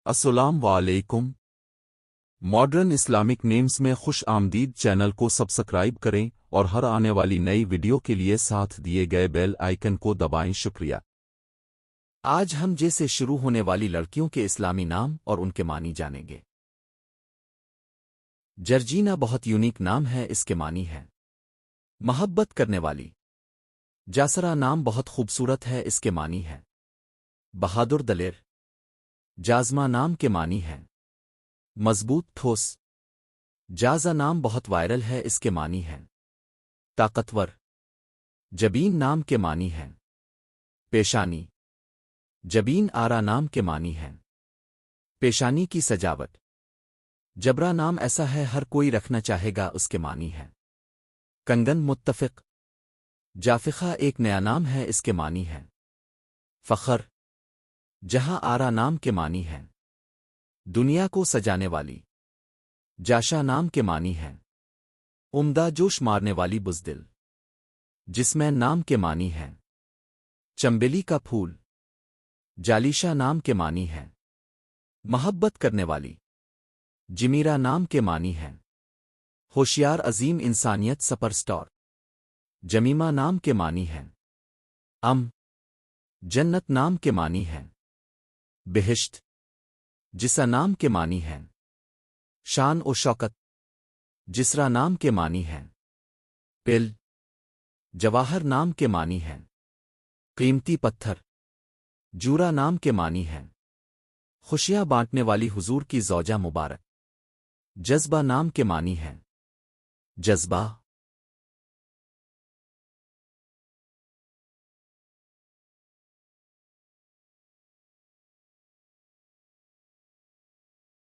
السلام علیکم۔ Modern Islamic names میں خوش آمدید۔ چینل کو سبسکرائب کریں اور ہر آنے والی نئی ویڈیو کے لیے ساتھ دیے گئے بیل آئیکن کو دبائیں۔ شکریہ۔ آج ہم جیسے شروع ہونے والی لڑکیوں کے اسلامی نام اور ان کے معنی جانیں گے۔ جرجینا بہت یونیک نام ہے، اس کے معنی ہے محبت کرنے والی۔ جاسرا نام بہت خوبصورت ہے، اس کے معنی ہے بہادر دلیر۔ جازمہ نام کے معنی ہے مضبوط ٹھوس۔ جازا نام بہت وائرل ہے، اس کے معنی ہے طاقتور۔ جبین نام کے معنی ہے پیشانی۔ جبین آرا نام کے معنی ہے پیشانی کی سجاوٹ۔ جبرا نام ایسا ہے ہر کوئی رکھنا چاہے گا، اس کے معنی ہے کنگن متفق۔ جافقہ ایک نیا نام ہے، اس کے معنی ہے فخر۔ جہاں آرا نام کے معنی ہے دنیا کو سجانے والی۔ جاشا نام کے معنی ہے عمدہ جوش مارنے والی بزدل۔ جسمین نام کے معنی ہے چمبیلی کا پھول۔ جالیشا نام کے معنی ہے محبت کرنے والی۔ جمیرا نام کے معنی ہے ہوشیار عظیم انسانیت سپر سٹار۔ جمیمہ نام کے معنی ہے جنت نام کے معنی ہے بہشت۔ جسا نام کے معنی ہے شان و شوکت۔ جسرا نام کے معنی ہے پل۔ جواہر نام کے معنی ہے قیمتی پتھر۔ جورا نام کے معنی ہے خوشیاں بانٹنے والی حضور کی زوجہ مبارک۔ جذبہ نام کے معنی ہے جذبہ۔